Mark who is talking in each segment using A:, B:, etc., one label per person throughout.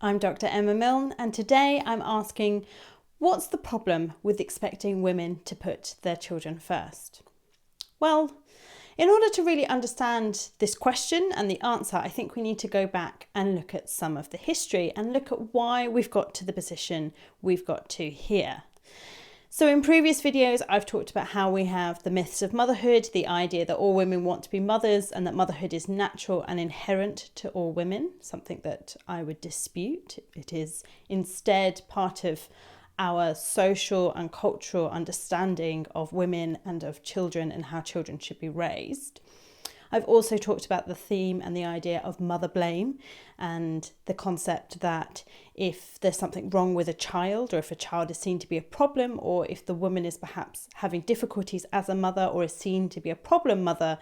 A: I'm Dr. Emma Milne, and today I'm asking, what's the problem with expecting women to put their children first? Well, in order to really understand this question and the answer, I think we need to go back and look at some of the history and look at why we've got to the position we've got to here. So in previous videos, I've talked about how we have the myths of motherhood, the idea that all women want to be mothers and that motherhood is natural and inherent to all women, something that I would dispute. It is instead part of our social and cultural understanding of women and of children and how children should be raised. I've also talked about the theme and the idea of mother blame and the concept that if there's something wrong with a child, or if a child is seen to be a problem, or if the woman is perhaps having difficulties as a mother or is seen to be a problem mother,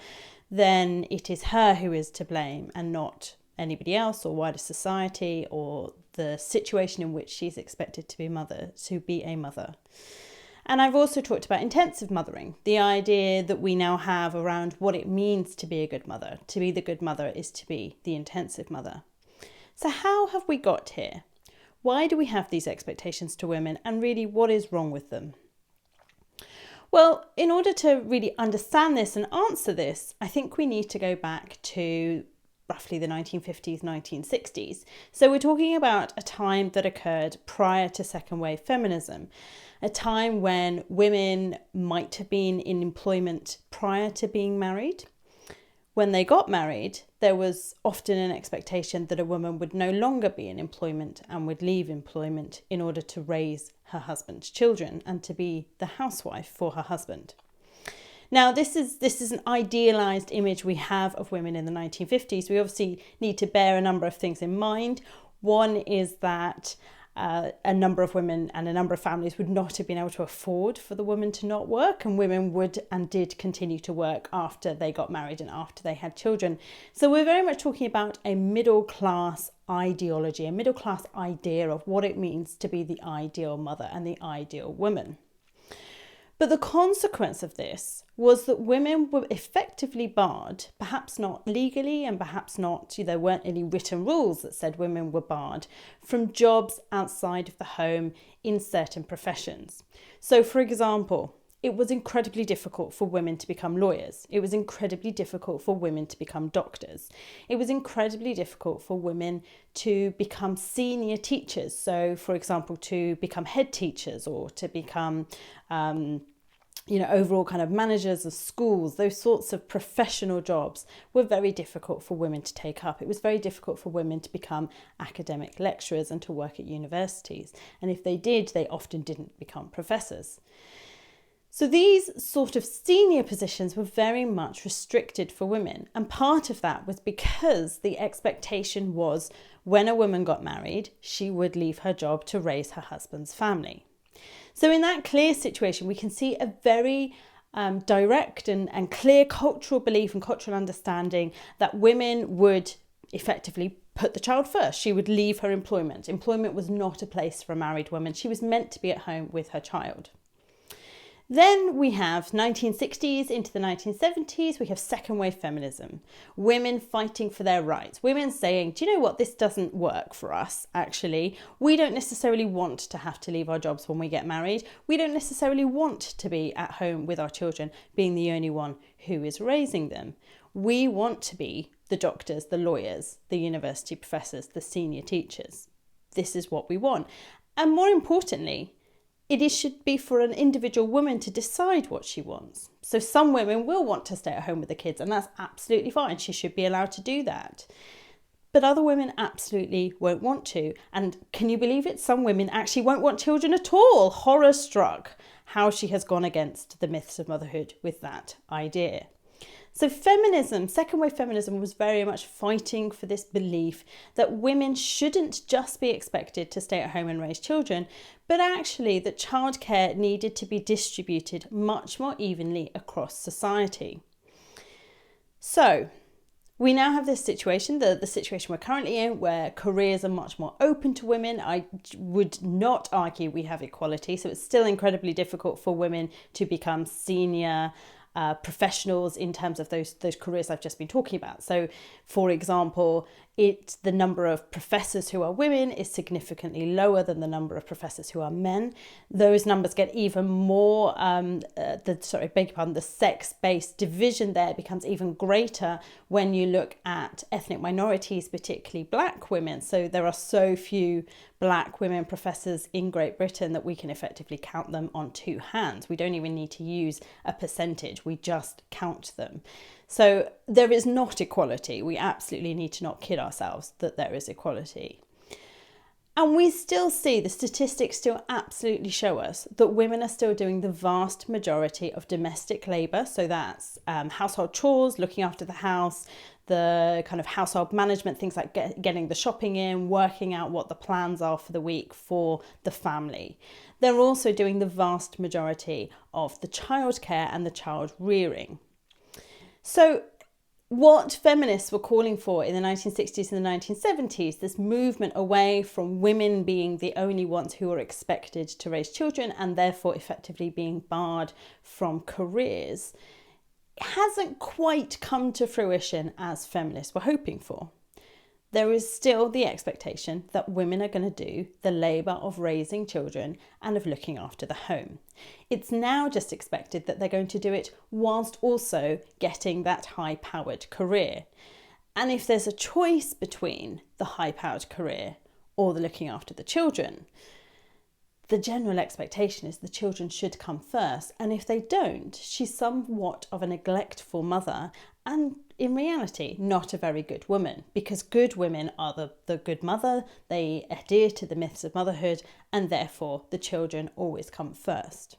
A: then it is her who is to blame and not anybody else or wider society or the situation in which she's expected to be a mother. And I've also talked about intensive mothering, the idea that we now have around what it means to be a good mother. To be the good mother is to be the intensive mother. So how have we got here? Why do we have these expectations to women, and really what is wrong with them? Well, in order to really understand this and answer this, I think we need to go back to roughly the 1950s, 1960s. So we're talking about a time that occurred prior to second wave feminism, a time when women might have been in employment prior to being married. When they got married, there was often an expectation that a woman would no longer be in employment and would leave employment in order to raise her husband's children and to be the housewife for her husband. Now, this is an idealised image we have of women in the 1950s. We obviously need to bear a number of things in mind. One is that a number of women and a number of families would not have been able to afford for the woman to not work, and women would and did continue to work after they got married and after they had children. So we're very much talking about a middle class ideology, a middle class idea of what it means to be the ideal mother and the ideal woman. But the consequence of this was that women were effectively barred, perhaps not legally and perhaps not, there weren't any written rules that said women were barred from jobs outside of the home in certain professions. So for example, it was incredibly difficult for women to become lawyers. It was incredibly difficult for women to become doctors. It was incredibly difficult for women to become senior teachers. So, for example, to become head teachers or to become, overall kind of managers of schools. Those sorts of professional jobs were very difficult for women to take up. It was very difficult for women to become academic lecturers and to work at universities. And if they did, they often didn't become professors. So these sort of senior positions were very much restricted for women. And part of that was because the expectation was when a woman got married, she would leave her job to raise her husband's family. So in that clear situation, we can see a very direct and clear cultural belief and cultural understanding that women would effectively put the child first. She would leave her employment. Employment was not a place for a married woman. She was meant to be at home with her child. Then we have 1960s into the 1970s, we have second wave feminism, women fighting for their rights, women saying, do you know what, this doesn't work for us, actually. We don't necessarily want to have to leave our jobs when we get married. We don't necessarily want to be at home with our children, being the only one who is raising them. We want to be the doctors, the lawyers, the university professors, the senior teachers. This is what we want. And more importantly, should be for an individual woman to decide what she wants. So some women will want to stay at home with the kids, and that's absolutely fine. She should be allowed to do that. But other women absolutely won't want to. And can you believe it? Some women actually won't want children at all. Horror struck how she has gone against the myths of motherhood with that idea. So feminism, second wave feminism, was very much fighting for this belief that women shouldn't just be expected to stay at home and raise children, but actually that childcare needed to be distributed much more evenly across society. So we now have this situation, the situation we're currently in, where careers are much more open to women. I would not argue we have equality, so it's still incredibly difficult for women to become senior professionals in terms of those careers I've just been talking about. So, for example, the number of professors who are women is significantly lower than the number of professors who are men. Those numbers get even more, the sex-based division there becomes even greater when you look at ethnic minorities, particularly black women. So there are so few black women professors in Great Britain that we can effectively count them on two hands. We don't even need to use a percentage, we just count them. So there is not equality. We absolutely need to not kid ourselves that there is equality. And we still see, the statistics still absolutely show us that women are still doing the vast majority of domestic labour. So that's household chores, looking after the house, the kind of household management, things like getting the shopping in, working out what the plans are for the week for the family. They're also doing the vast majority of the childcare and the child rearing. So what feminists were calling for in the 1960s and the 1970s, this movement away from women being the only ones who are expected to raise children and therefore effectively being barred from careers, hasn't quite come to fruition as feminists were hoping for. There is still the expectation that women are going to do the labour of raising children and of looking after the home. It's now just expected that they're going to do it whilst also getting that high-powered career. And if there's a choice between the high-powered career or the looking after the children, the general expectation is the children should come first. And if they don't, she's somewhat of a neglectful mother and in reality, not a very good woman, because good women are the good mother, they adhere to the myths of motherhood, and therefore the children always come first.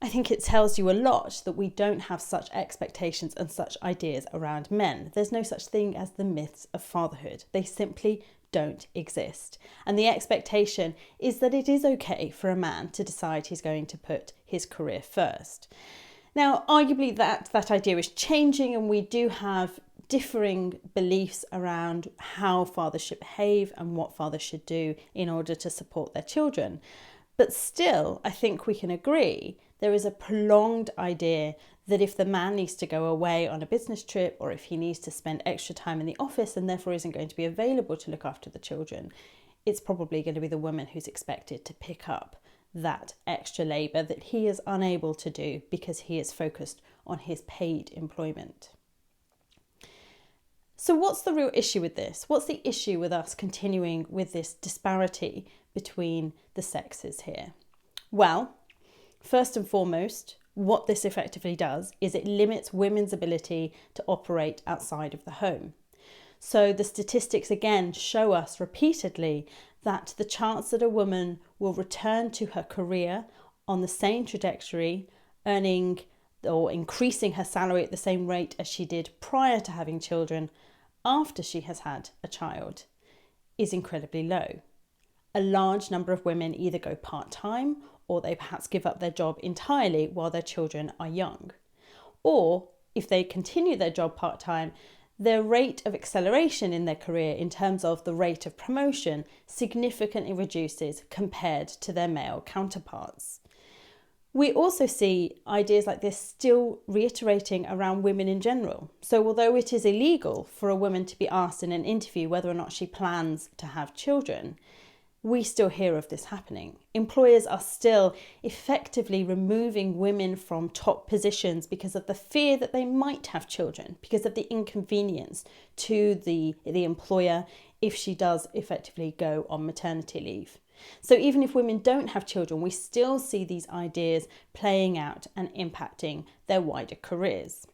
A: I think it tells you a lot that we don't have such expectations and such ideas around men. There's no such thing as the myths of fatherhood. They simply don't exist. And the expectation is that it is okay for a man to decide he's going to put his career first. Now, arguably that idea is changing, and we do have differing beliefs around how fathers should behave and what fathers should do in order to support their children. But still, I think we can agree there is a prolonged idea that if the man needs to go away on a business trip, or if he needs to spend extra time in the office and therefore isn't going to be available to look after the children, it's probably going to be the woman who's expected to pick up that extra labour that he is unable to do because he is focused on his paid employment. So what's the real issue with this? What's the issue with us continuing with this disparity between the sexes here? Well, first and foremost, what this effectively does is it limits women's ability to operate outside of the home. So the statistics again show us repeatedly that the chance that a woman will return to her career on the same trajectory, earning or increasing her salary at the same rate as she did prior to having children after she has had a child, is incredibly low. A large number of women either go part-time or they perhaps give up their job entirely while their children are young. Or if they continue their job part-time, their rate of acceleration in their career in terms of the rate of promotion significantly reduces compared to their male counterparts. We also see ideas like this still reiterating around women in general. So although it is illegal for a woman to be asked in an interview whether or not she plans to have children, we still hear of this happening. Employers are still effectively removing women from top positions because of the fear that they might have children, because of the inconvenience to the employer if she does effectively go on maternity leave. So even if women don't have children, we still see these ideas playing out and impacting their wider careers.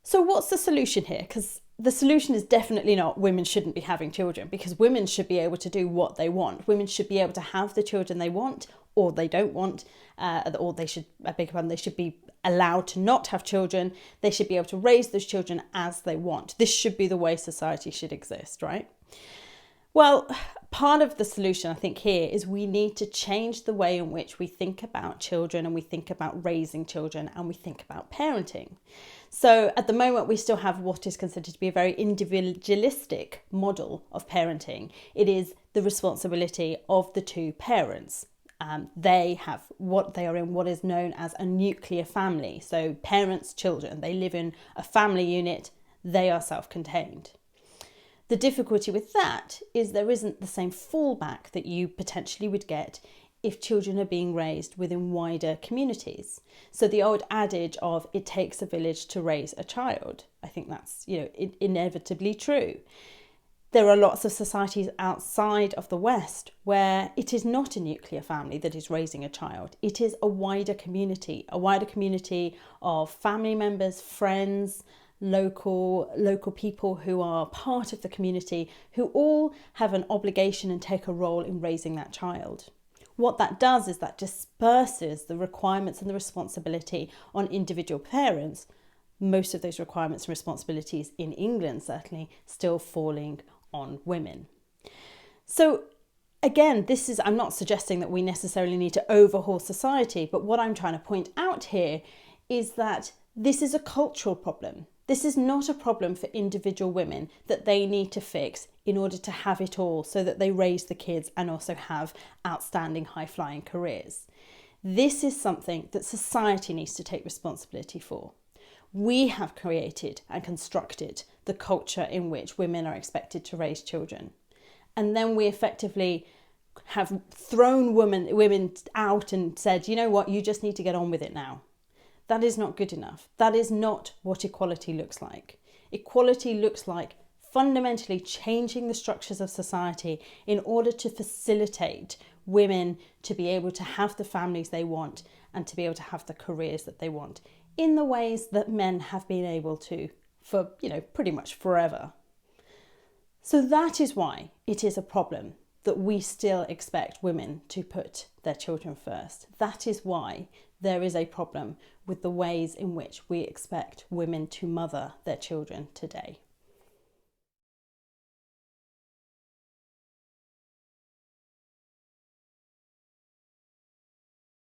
A: So what's the solution here? Because the solution is definitely not women shouldn't be having children, because women should be able to do what they want. Women should be able to have the children they want or they don't want, or they should, they should be allowed to not have children. They should be able to raise those children as they want. This should be the way society should exist, right? Well, part of the solution, I think, here is we need to change the way in which we think about children and we think about raising children and we think about parenting. So at the moment, we still have what is considered to be a very individualistic model of parenting. It is the responsibility of the two parents. They have they are in what is known as a nuclear family. So parents, children, they live in a family unit, they are self-contained. The difficulty with that is there isn't the same fallback that you potentially would get if children are being raised within wider communities. So the old adage of it takes a village to raise a child, I think that's, inevitably true. There are lots of societies outside of the West where it is not a nuclear family that is raising a child. It is a wider community of family members, friends, local people who are part of the community, who all have an obligation and take a role in raising that child. What that does is that disperses the requirements and the responsibility on individual parents. Most of those requirements and responsibilities in England certainly still falling on women. So again, I'm not suggesting that we necessarily need to overhaul society, but what I'm trying to point out here is that this is a cultural problem. This is not a problem for individual women that they need to fix in order to have it all so that they raise the kids and also have outstanding high-flying careers. This is something that society needs to take responsibility for. We have created and constructed the culture in which women are expected to raise children. And then we effectively have thrown women out and said, you know what, you just need to get on with it now. That is not good enough. That is not what equality looks like. Equality looks like fundamentally changing the structures of society in order to facilitate women to be able to have the families they want and to be able to have the careers that they want in the ways that men have been able to for, pretty much forever. So that is why it is a problem that we still expect women to put their children first. That is why there is a problem with the ways in which we expect women to mother their children today.